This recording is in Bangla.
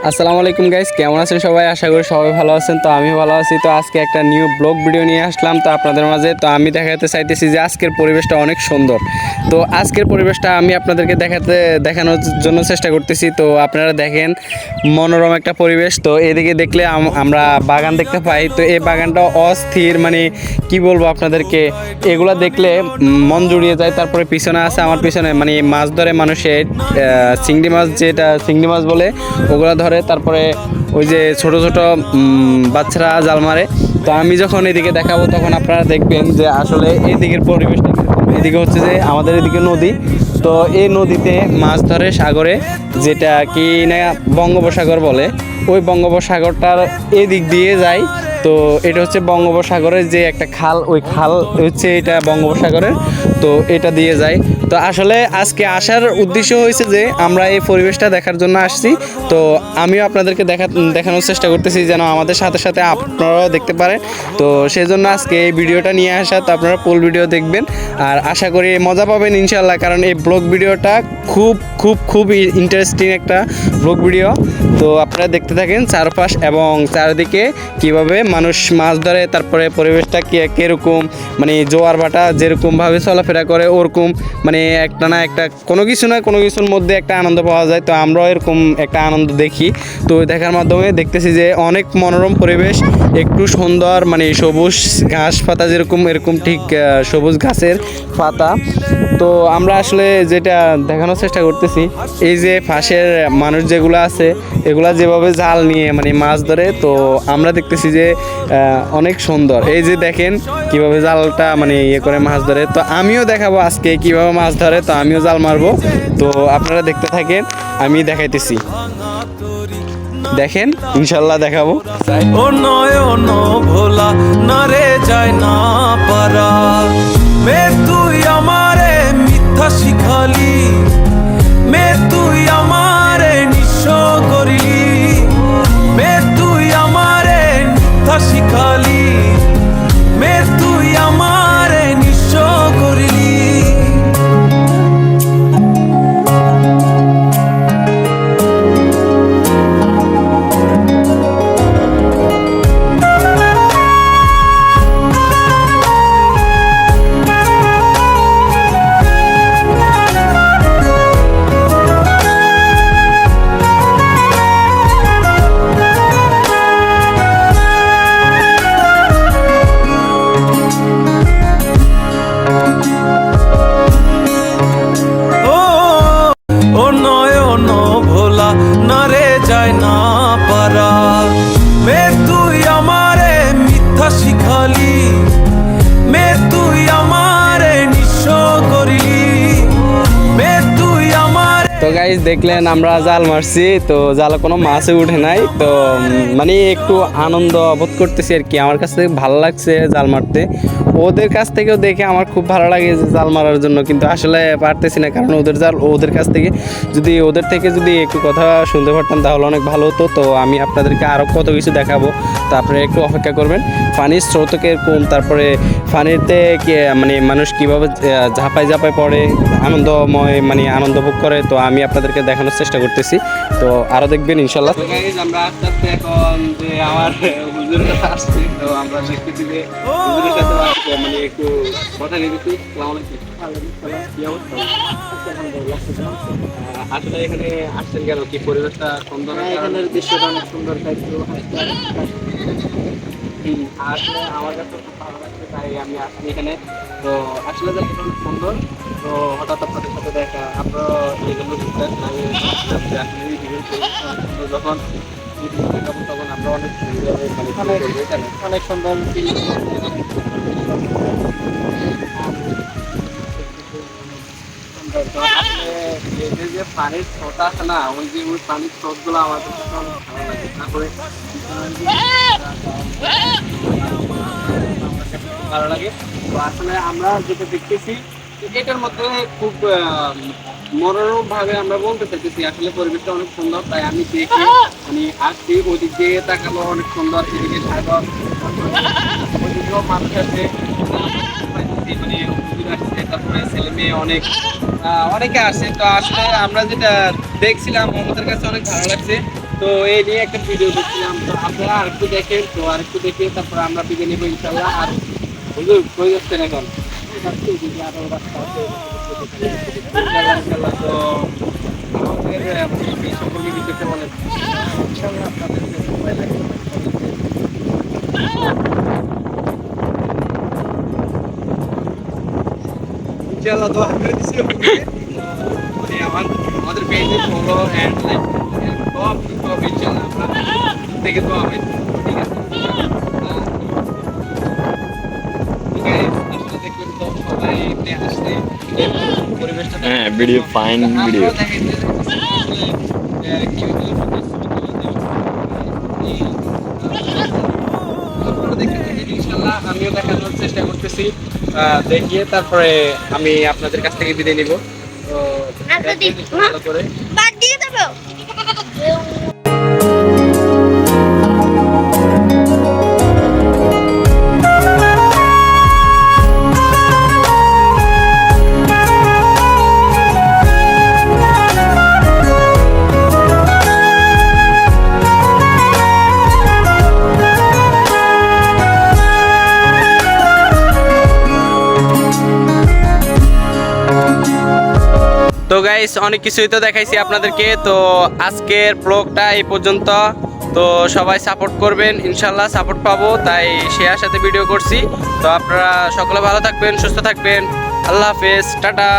আসসালামু আলাইকুম গাইস, কেমন আছেন সবাই? আশা করি সবাই ভালো আছেন। তো আমি ভালো আছি। তো আজকে একটা নিউ ব্লগ ভিডিও নিয়ে আসলাম তো আপনাদের মাঝে। তো আমি দেখাতে চাইতেছি যে আজকের পরিবেশটা অনেক সুন্দর। তো আজকের পরিবেশটা আমি আপনাদেরকে দেখানোর জন্য চেষ্টা করতেছি। তো আপনারা দেখেন, মনোরম একটা পরিবেশ। তো এদিকে দেখলে আমরা বাগান দেখতে পাই। তো এই বাগানটা অস্থির, মানে কি বলবো আপনাদেরকে, এগুলা দেখলে মন জুড়িয়ে যায়। তারপরে পিছনে আছে, আমার পিছনে মানে মাছ ধরে মানুষে চিংড়ি মাছ, যেটা চিংড়ি মাছ বলে ওগুলো ধরে। তারপরে ওই যে ছোট ছোট বাচ্চারা জাল মারে। তো আমি যখন এদিকে দেখাবো তখন আপনারা দেখবেন যে আসলে এদিকের পরিবেশটা কীরকম। এদিকে হচ্ছে যে আমাদের এদিকে নদী। তো এই নদীতে মাছ ধরে সাগরে, যেটা কি না বঙ্গোপসাগর বলে। ওই বঙ্গোপসাগরটার এদিক দিয়ে যায়। তো এটা হচ্ছে বঙ্গোপসাগরের যে একটা খাল, ওই খাল হচ্ছে এটা বঙ্গোপসাগরের। তো এটা দিয়ে যায়। তো আসলে আজকে আসার উদ্দেশ্য হয়েছে যে আমরা এই পরিবেশটা দেখার জন্য আসছি। তো আমিও আপনাদেরকে দেখানোর চেষ্টা করতেছি যেন আমাদের সাথে সাথে আপনারাও দেখতে পারেন। তো সেই জন্য আজকে এই ভিডিওটা নিয়ে আসা। তো আপনারা ফুল ভিডিও দেখবেন আর আশা করি মজা পাবেন ইনশাল্লাহ, কারণ এই ব্লগ ভিডিওটা খুব খুব খুব ইন্টারেস্টিং একটা ব্লগ ভিডিও। তো আপনারা দেখতে থাকেন চারপাশ এবং চারিদিকে কিভাবে মানুষ মাছ ধরে, তারপরে পরিবেশটা কীরকম, মানে জোয়ার ভাটা যেরকমভাবে চলাফেরা করে ওরকম, মানে একটা না একটা কোনো কিছু না কোনো কিছুর মধ্যে একটা আনন্দ পাওয়া যায়। তো আমরাও এরকম একটা আনন্দ দেখি। তো দেখার মাধ্যমে দেখতেছি যে অনেক মনোরম পরিবেশ, একটু সুন্দর, মানে সবুজ ঘাস পাতা যেরকম এরকম ঠিক সবুজ ঘাসের পাতা। তো আমরা আসলে যেটা দেখানোর চেষ্টা করতেছি, এই যে পাশের মানুষ যেগুলো আছে এগুলা যেভাবে জাল নিয়ে মানে মাছ ধরে, তো আমরা দেখতেছি যে অনেক সুন্দর। এই যে দেখেন কিভাবে জালটা মানে ইয়ে করে মাছ ধরে। তো আমিও দেখাবো আজকে কিভাবে মাছ ধরে। তো আমিও জাল মারবো। তো আপনারা দেখতে থাকেন, আমি দেখাইতেছি। দেখেন, ইনশাল্লাহ দেখাবো। ও নয়ন ভোলা না রে যায় না পারা, মে তুই আমারে মিথ্যা শিখালি, মে তুই আমারে নিঃস্ব করলি, মে তুই আমারে মিথ্যা শিখালি, মে তুই আমারে নিঃস্ব করলি। না রে যায় না পারা, মে তুই আমারে মিথ্যা শিখালি, মে তুই আমারে নিঃস্ব করলি, মে তুই আমার। তো গাইস দেখলেন আমরা জাল মারছি। তো জালে কোনো মাছই উঠে নাই। তো মানে একটু আনন্দ বোধ করতেছি আর কি। আমার কাছে ভালো লাগছে জাল মারতে। ওদের কাছ থেকেও দেখে আমার খুব ভালো লাগে যে জাল মারার জন্য, কিন্তু আসলে পারতেছি না, কারণ ওদের কাছ থেকে যদি একটু কথা শুনতে পারতাম তাহলে অনেক ভালো হতো। তো আমি আপনাদেরকে আরও কত কিছু দেখাবো, তো আপনারা একটু অপেক্ষা করবেন। পানির স্রোত কীরকম, তারপরে পানিতে মানে মানুষ কীভাবে ঝাঁপায় পড়ে আনন্দময়, মানে আনন্দ ভোগ করে। তো আমি আপনাদেরকে দেখানোর চেষ্টা করতেছি। তো আরও দেখবেন ইনশাল্লাহ। আমরা আস্তে আস্তে এখন যে আমার হুজুরের কাছে আসছি, তো আমরা দেখতেছি যে হুজুরের সাথে মানে একটু কথা নিতেছি। আসলে এখানে আসছেন কেন, কি পরিবেশটা সুন্দর? এখানের দৃশ্যটা অনেক সুন্দর, আসলে আমার কাছে খুব ভালো লাগছে, তাই আমি আসছি এখানে। তো আসলে জায়গাটা অনেক সুন্দর। তো হঠাৎ আপনাদের সাথে দেখা, আপনারা এই জন্য যখন তখন আমরা অনেক সুন্দর যে পানির স্রোত আছে না, ওই পানির স্রোতগুলো আমাদের কাছে অনেক ভালো লাগে। তারপরে ভালো লাগে। তো আসলে আমরা যেটা দেখতেছি এটার মধ্যে খুব মনোরম ভাবে আমরা বলতে চাইতেছি আসলে পরিবেশটা অনেক সুন্দর। তাই আমি দেখে মানে আসছি, ওদিক দিয়ে তাকালো অনেক সুন্দর, এদিকে সাগর, ওদিকেও মানুষ আছে, মানে আসছে, তারপরে ছেলে মেয়ে অনেকে আসে। তো আসলে আমরা যেটা দেখছিলাম আমাদের কাছে অনেক ভালো লাগছে। তো এই নিয়ে একটা ভিডিও দেখছিলাম, তো আপনারা আরেকটু দেখেন, তো আরেকটু দেখে তারপর আমরা বিদায় নেবো ইনশাল্লাহ। আর হুজুর কই যাচ্ছেন এখন? আরো রাস্তা আছে, ইনশাল্লাহ ইনশাল্লাহ। তো আমাদের এই সম্পর্কে কিছু একটা বলেন। ইনশাল্লাহ আপনাদের সবাই লাগবে। ইনশাআল্লাহ দোয়া করে দিছিল মানে আমাদের পেজে ফলো এন্ড লাইক দোয়া করতে ইনশাআল্লাহ আমরা থেকে দোয়া হবে ঠিক আছে ঠিক আছে আসলে দেখবেন তো সবাই এমনি আসলে পরিবেশটা হ্যাঁ ভিডিও ফাইন ভিডিও ইনশাআল্লাহ আমিও দেখানোর চেষ্টা করতেছি দেখিয়ে তারপরে আমি আপনাদের কাছ থেকে বিদায় নিব তো ভালো করে বাদ দিয়ে দেবো। তো গাইস অনেক কিছুই তো দেখাইছি আপনাদেরকে, তো আজকের ব্লগটা এই পর্যন্ত। তো সবাই সাপোর্ট করবেন, ইনশাল্লাহ সাপোর্ট পাবো, তাই শেয়ার সাথে ভিডিও করছি। তো আপনারা সকলে ভালো থাকবেন, সুস্থ থাকবেন, আল্লাহ হাফেজ, টাটা।